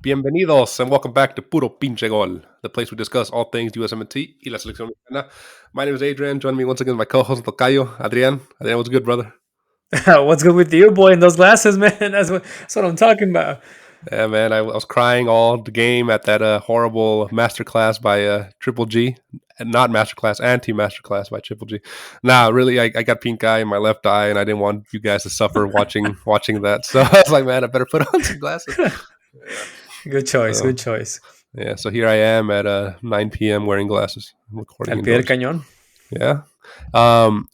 Bienvenidos and welcome back to Puro Pinche Gol, the place we discuss all things USMNT y la selección mexicana. My name is Adrian. Join me once again, my co-host Tocayo, Adrian. Adrian, what's good, brother? What's good with you, boy, in those glasses, man? That's what I'm talking about. Yeah, man, I was crying all the game at that horrible masterclass by Triple G. Not masterclass, anti-masterclass by Triple G. Nah, really, I got pink eye in my left eye, and I didn't want you guys to suffer watching that. So I was like, man, I better put on some glasses. Yeah. Good choice. So Good choice. yeah, so here I am at 9 p.m. wearing glasses. I'm recording Al pie del indoors. cañón. Yeah.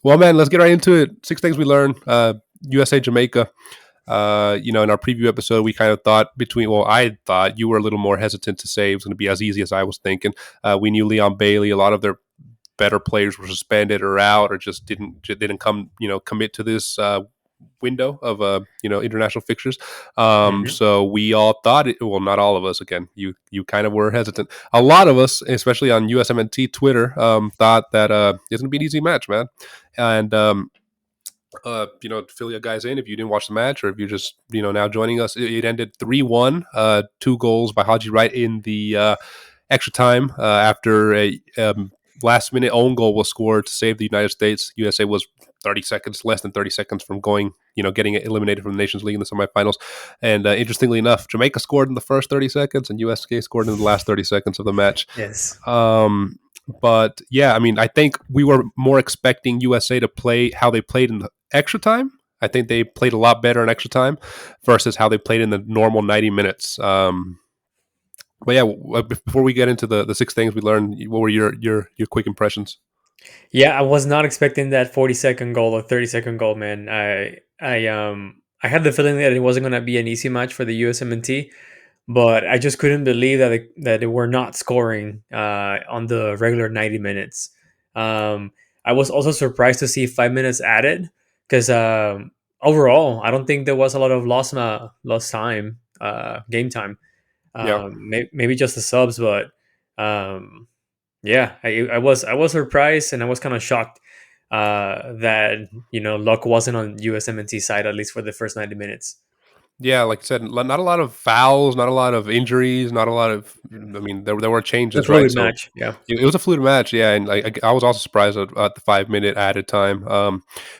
Well, man, let's get right into it. 6 things we learned. USA, Jamaica. In our preview episode, we kind of thought I thought you were a little more hesitant to say it was going to be as easy as I was thinking. We knew Leon Bailey. A lot of their better players were suspended or out or just didn't commit to this window of international fixtures. So we all thought not all of us. Again, you kind of were hesitant. A lot of us, especially on USMNT Twitter, thought that it's gonna be an easy match, man. And to fill you guys in, if you didn't watch the match or if you're just now joining us, it ended 3-1. 2 goals by Haji Wright in the extra time after a last minute own goal was scored to save the United States. USA was less than 30 seconds from getting eliminated from the Nations League in the semifinals. And interestingly enough, Jamaica scored in the first 30 seconds and USA scored in the last 30 seconds of the match. Yes. But yeah, I mean, I think we were more expecting USA to play how they played in the extra time. I think they played a lot better in extra time versus how they played in the normal 90 minutes. But yeah, before we get into the 6 things we learned, what were your quick impressions? Yeah, I was not expecting that 40-second goal or 30-second goal, man. I had the feeling that it wasn't going to be an easy match for the USMNT, but I just couldn't believe that they were not scoring on the regular 90 minutes. I was also surprised to see 5 minutes added because overall, I don't think there was a lot of lost time, game time. Yeah. Maybe just the subs, but yeah, I was surprised and I was kind of shocked that luck wasn't on USMNT side, at least for the first 90 minutes. Yeah, like I said, not a lot of fouls, not a lot of injuries, not a lot of. I mean, there were changes, It's a right? fluid So match. Yeah. it was a fluid match, yeah, and I was also surprised at the 5 minute added time.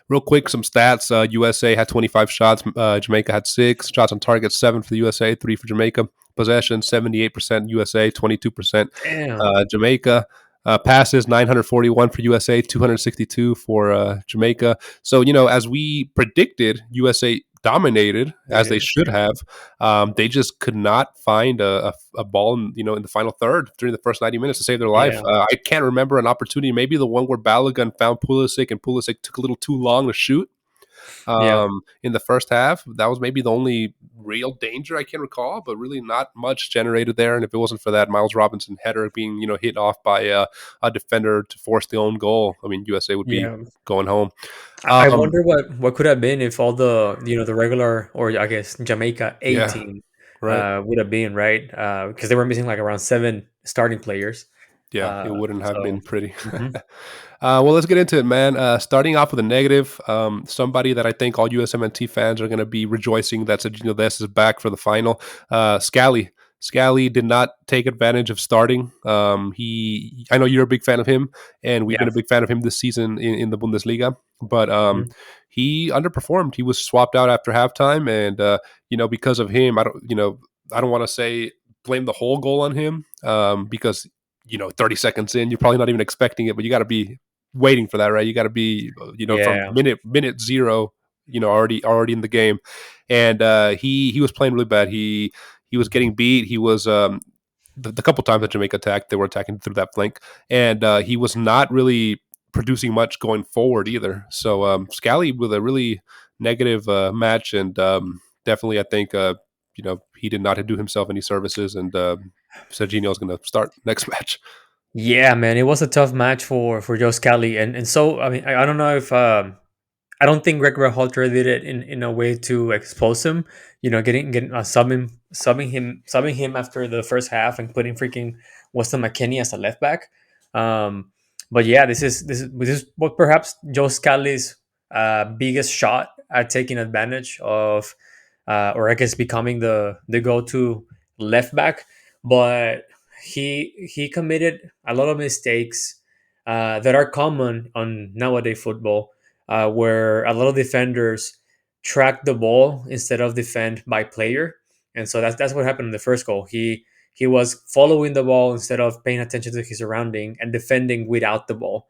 Real quick, some stats: USA had 25 shots, Jamaica had 6 shots on target, 7 for the USA, 3 for Jamaica. Possession 78% USA, 22% Damn. Jamaica. Passes 941 for USA, 262 for Jamaica. So as we predicted, USA dominated as they should have. They just could not find a ball in the final third during the first 90 minutes to save their life. Yeah. I can't remember an opportunity, maybe the one where Balogun found Pulisic and Pulisic took a little too long to shoot Yeah. in the first half. That was maybe the only real danger I can recall, but really not much generated there. And if it wasn't for that Miles Robinson header being hit off by a defender to force the own goal, I mean USA would be Yeah. going home. I wonder what could have been if all the the regular, or I guess Jamaica A Yeah, team right. would have been, right, because they were missing like around 7 starting players. Yeah, it wouldn't have So been pretty. mhm. Well, let's get into it, man. Starting off with a negative, somebody that I think all USMNT fans are going to be rejoicing that this is back for the final. Scally. Scally did not take advantage of starting. I know you're a big fan of him, and we've Yeah. been a big fan of him this season in the Bundesliga. But Mhm. he underperformed. He was swapped out after halftime, and because of him, I don't want to say blame the whole goal on him, because 30 seconds in, you're probably not even expecting it, but you got to be waiting for that, right? You got to be, from Yeah. minute zero, already in the game, and he was playing really bad. He was getting beat. He was the couple times that Jamaica attacked, they were attacking through that flank, and he was not really producing much going forward either. So Scally with a really negative match, and definitely I think he did not do himself any services, and Serginho is going to start next match. Yeah, man, it was a tough match for Joe Scally, and so I mean I don't know if I don't think Greg Berhalter did it in a way to expose him. Getting subbing him after the first half and putting freaking Weston McKennie as a left back. But yeah, this is what perhaps Joe Scally's biggest shot at taking advantage of, or I guess becoming the go to left back, but he committed a lot of mistakes that are common on nowadays football, where a lot of defenders track the ball instead of defend by player, and so that's what happened in the first goal. He was following the ball instead of paying attention to his surrounding and defending without the ball.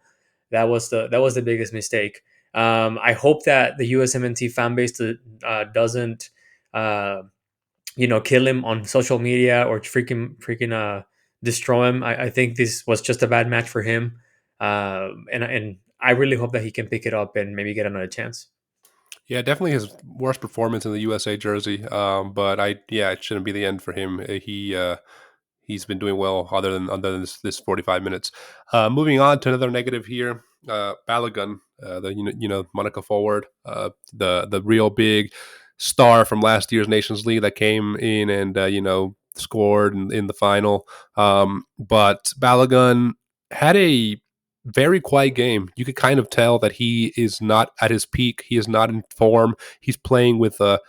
That was the biggest mistake. I hope that the USMNT fan base doesn't uh, kill him on social media or freaking destroy him. I think this was just a bad match for him, and I really hope that he can pick it up and maybe get another chance. Yeah, definitely his worst performance in the USA jersey. But yeah, it shouldn't be the end for him. He's been doing well other than this 45 minutes. Moving on to another negative here. Balogun, the Monaco forward, the real big star from last year's Nations League that came in and scored in the final. But Balogun had a very quiet game. You could kind of tell that he is not at his peak. He is not in form. He's playing with a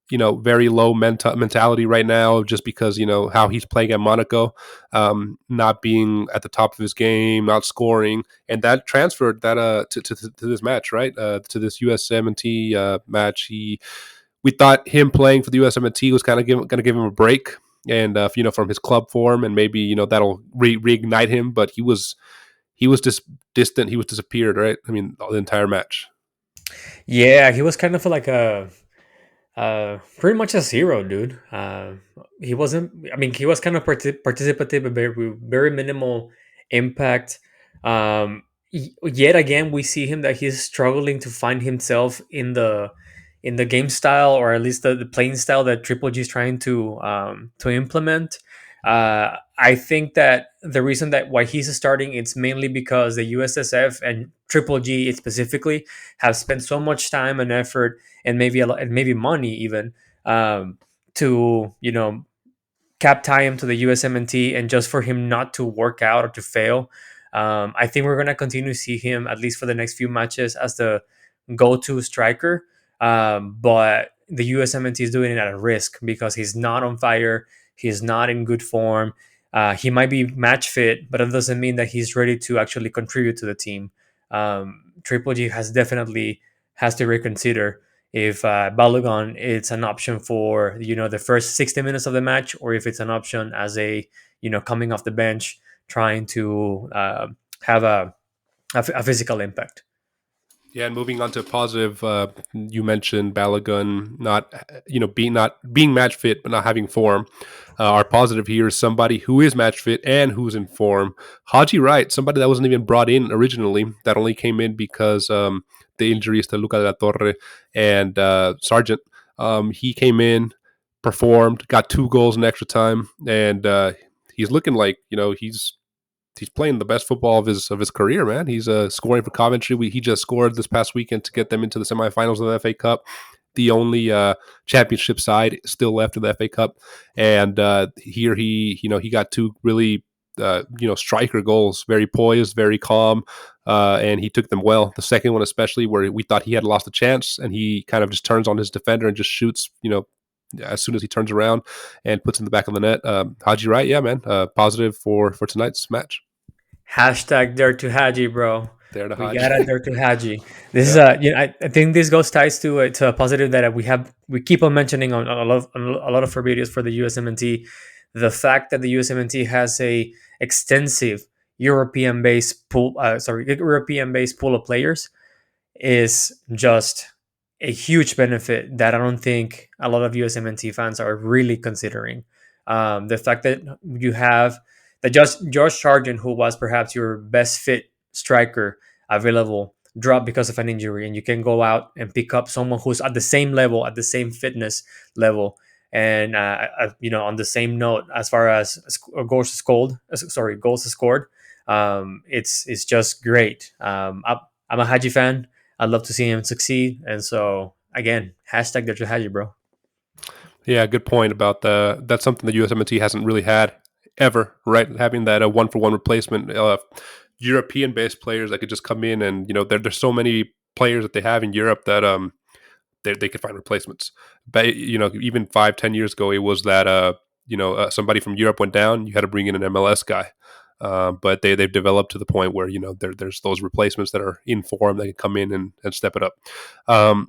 very low mentality right now, just because how he's playing at Monaco, not being at the top of his game, not scoring, and that transferred that to this match, right? To this USMNT match. We thought him playing for the USMNT was kind of going to give him a break, and from his club form, and maybe that'll reignite him. But he was just distant. He was disappeared, right? I mean, the entire match. Yeah, he was kind of like a pretty much a zero, dude. He wasn't. I mean, he was kind of participative, but very minimal impact. Yet again, we see him that he's struggling to find himself in the game style, or at least the playing style that Triple G is trying to implement. I think that the reason that why he's starting, it's mainly because the USSF and Triple G specifically have spent so much time and effort and maybe and maybe money even, to cap tie him to the USMNT, and just for him not to work out or to fail. I think we're gonna continue to see him at least for the next few matches as the go-to striker. But the USMNT is doing it at a risk because he's not on fire. He's not in good form. He might be match fit, but it doesn't mean that he's ready to actually contribute to the team. Triple G has to reconsider if Balogun it's an option for the first 60 minutes of the match, or if it's an option as a coming off the bench trying to have a physical impact. Yeah, and moving on to positive, you mentioned Balogun not being match fit but not having form. Our positive here is somebody who is match fit and who's in form. Haji Wright, somebody that wasn't even brought in originally, that only came in because the injuries to Luca de la Torre and Sargent. He came in, performed, got 2 goals in extra time, and he's looking like he's playing the best football of his career, man. He's scoring for Coventry. He just scored this past weekend to get them into the semifinals of the FA Cup, the only championship side still left of the FA Cup. And here he got 2 really striker goals, very poised, very calm, and he took them well. The second one especially, where we thought he had lost a chance, and he kind of just turns on his defender and just shoots. As soon as he turns around and puts in the back of the net. Haji Wright, yeah, man, positive for tonight's match. Hashtag dare to Haji, bro. There to We Haji. got a dare to Haji. This is Yeah. I think this goes ties to a positive that we keep on mentioning on a lot of our videos for the USMNT. The fact that the USMNT has a extensive European based pool of players is just a huge benefit that I don't think a lot of USMNT fans are really considering. The fact that you have that just George Sargent, who was perhaps your best fit striker available, dropped because of an injury, and you can go out and pick up someone who's at the same level, at the same fitness level, and on the same note as far as goals scored. It's just great. I'm a Haji fan. I'd love to see him succeed. And so again, hashtag Dr. Haji, bro. Yeah, good point about that's something that USMNT hasn't really had ever, right? Having that a 1-for-1 replacement, European-based players that could just come in, and there's so many players that they have in Europe that they could find replacements. But even 5-10 years ago, it was that somebody from Europe went down, you had to bring in an MLS guy. But they've developed to the point where there's those replacements that are in form that can come in and step it up.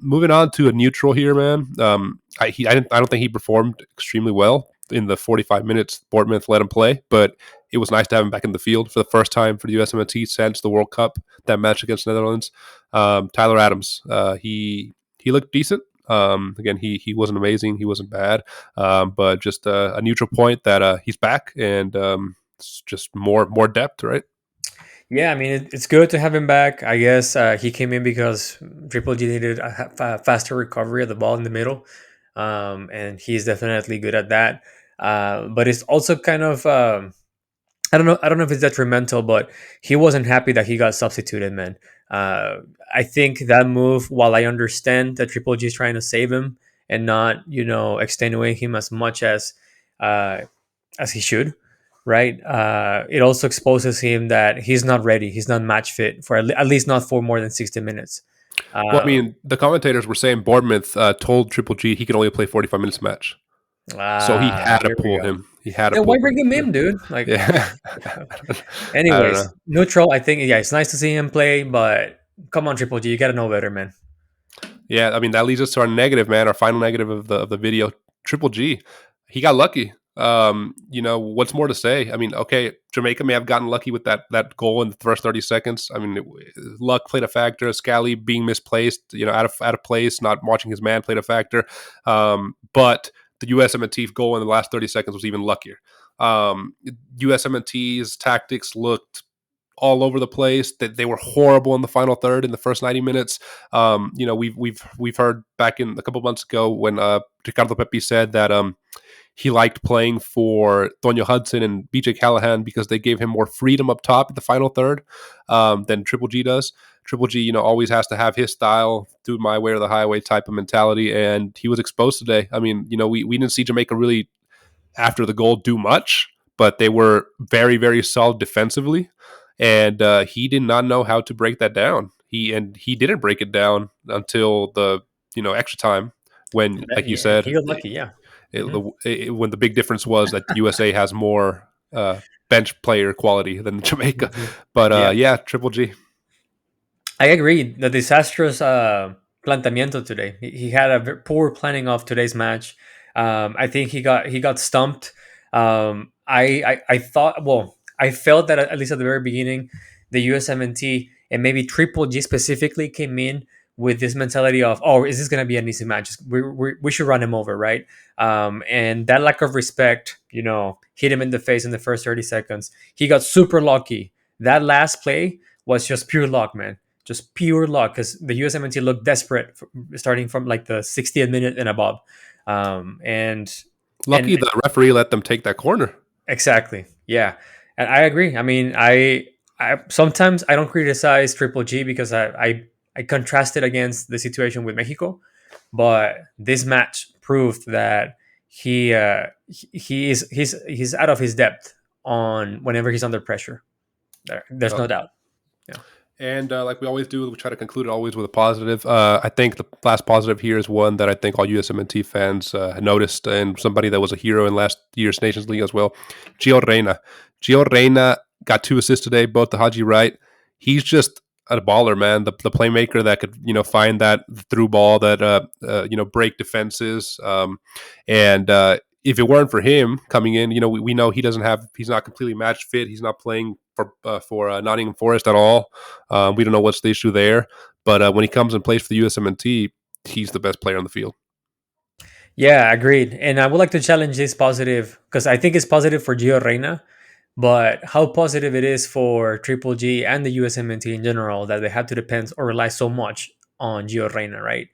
Moving on to a neutral here, man. I don't think he performed extremely well in the 45 minutes Bournemouth let him play, but it was nice to have him back in the field for the first time for the USMNT since the World Cup, that match against the Netherlands. Tyler Adams, he looked decent. Again, he wasn't amazing, he wasn't bad, but just a neutral point that he's back, and it's just more depth, right? Yeah, I mean, it's good to have him back. I guess he came in because Triple G needed a faster recovery of the ball in the middle, and he's definitely good at that. But it's also kind of I don't know. I don't know if it's detrimental, but he wasn't happy that he got substituted, man. I think that move, while I understand that Triple G is trying to save him and not, extenuate him uh, as he should, right? It also exposes him that he's not ready. He's not match fit for at least not for more than 60 minutes. Well, I Uh, mean, the commentators were saying Bournemouth told Triple G he could only play 45 minutes a match, so he had to Here we pull go. him. He had to Then pull why him. bring him in, dude? Like, Yeah, I don't know. anyways, neutral. I think, yeah, it's nice to see him play, but come on, Triple G, you gotta know better, man. Yeah, I mean that leads us to our negative, man. Our final negative of the video. Triple G, he got lucky. What's more to say? I mean, okay, Jamaica may have gotten lucky with that goal in the first 30 seconds. I mean, luck played a factor. Scally being misplaced, out of place, not watching his man played a factor. But the USMNT goal in the last 30 seconds was even luckier. USMNT's tactics looked all over the place. That they were horrible in the final third in the first 90 minutes. We've heard back in a couple months ago when Ricardo Pepi said that he liked playing for Tonio Hudson and BJ Callahan because they gave him more freedom up top at the final third than Triple G does. Triple G, always has to have his style, do it my way or the highway type of mentality, and he was exposed today. I mean, we didn't see Jamaica really after the goal do much, but they were very, very solid defensively, and he did not know how to break that down. He didn't break it down until the extra time when, like you Yeah, he said, got lucky. Yeah. Mhm. when the big difference was that USA has more bench player quality than Jamaica. Mhm. But Yeah. yeah, Triple G. I agree. The disastrous planteamiento today. He had a poor planning of today's match. I think he got stumped. I thought, well, I felt that at least at the very beginning, the USMNT and maybe Triple G specifically came in with this mentality of, oh, is this going to be an easy match? We should run him over, right? And that lack of respect, hit him in the face in the first 30 seconds. He got super lucky. That last play was just pure luck, man, just pure luck, because the USMNT looked desperate starting from like the 60th minute and above. And Lucky and the referee let them take that corner. exactly, yeah, and I agree. I mean, I sometimes I don't criticize Triple G because I contrast it against the situation with Mexico, but this match proved that he's out of his depth on whenever he's under pressure. There's Oh. no doubt. Yeah. And like we always do, we try to conclude it always with a positive. I think the last positive here is one that I think all USMNT fans noticed, and somebody that was a hero in last year's Nations League as well. Gio Reyna. Gio Reyna got 2 assists today, both to Haji Wright. He's just a baller, man. The playmaker that could find that through ball that break defenses. And if it weren't for him coming in, we know he's not completely match fit. He's not playing for Nottingham Forest at all. We don't know what's the issue there, but when he comes and plays for the USMNT, he's the best player on the field. Yeah, agreed. And I would like to challenge this positive because I think it's positive for Gio Reyna, but how positive it is for Triple G and the USMNT in general that they have to depend or rely so much on Gio Reyna, right?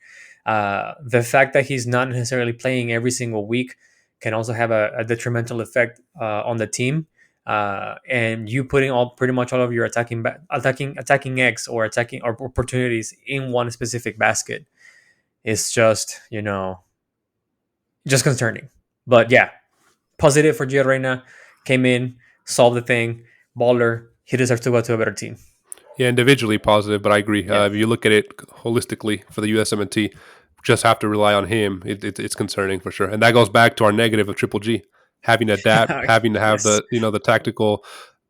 The fact that he's not necessarily playing every single week can also have a detrimental effect on the team. And you putting pretty much all of your attacking eggs or attacking or opportunities in one specific basket is just concerning. But yeah, positive for Gio Reyna. Came in, solved the thing, baller. He deserves to go to a better team. Yeah, individually positive, but I agree. Yeah. If you look at it holistically for the USMNT, just have to rely on him. It's concerning for sure, and that goes back to our negative of Triple G. having to adapt, having to have Yes. the tactical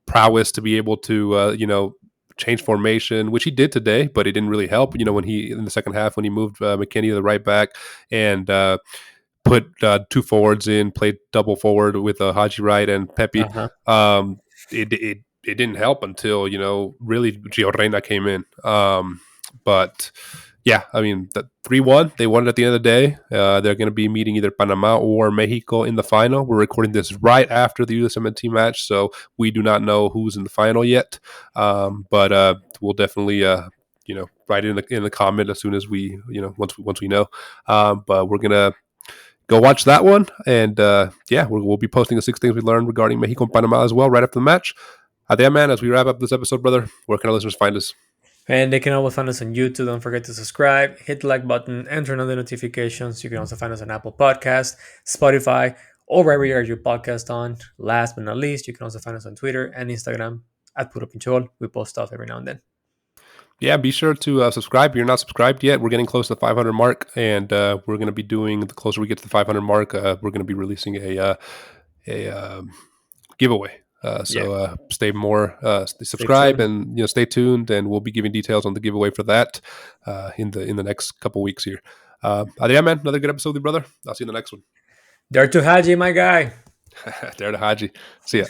prowess to be able to change formation, which he did today, but it didn't really help. When he in the second half when he moved McKennie to the right back and put two forwards in, played double forward with Haji Wright and Pepi. Uh-huh. It didn't help until really Gio Reyna came in. But yeah, I mean, the 3-1, they won it at the end of the day. They're going to be meeting either Panama or Mexico in the final. We're recording this right after the USMNT match, so we do not know who's in the final yet. But we'll definitely, write it in the comment as soon as we, once we know. But we're gonna go watch that one, and we'll be posting the 6 things we learned regarding Mexico and Panama as well right after the match. Adrian, man, as we wrap up this episode, brother, where can our listeners find us? And they can always find us on YouTube. Don't forget to subscribe, hit the like button, and turn on the notifications. You can also find us on Apple Podcast, Spotify, or wherever you are your podcast on. Last but not least, you can also find us on Twitter and Instagram at Puro Pinche Gol. We post stuff every now and then. Yeah, be sure to subscribe. If you're not subscribed yet, we're getting close to the 500 mark, and we're going to be doing, the closer we get to the 500 mark, we're going to be releasing a giveaway. Stay subscribe and stay tuned, and we'll be giving details on the giveaway for that in the next couple weeks here. Adrian, man, another good episode with you, brother. I'll see you in the next one. Dare to Haji, my guy. Dare to Haji. See ya.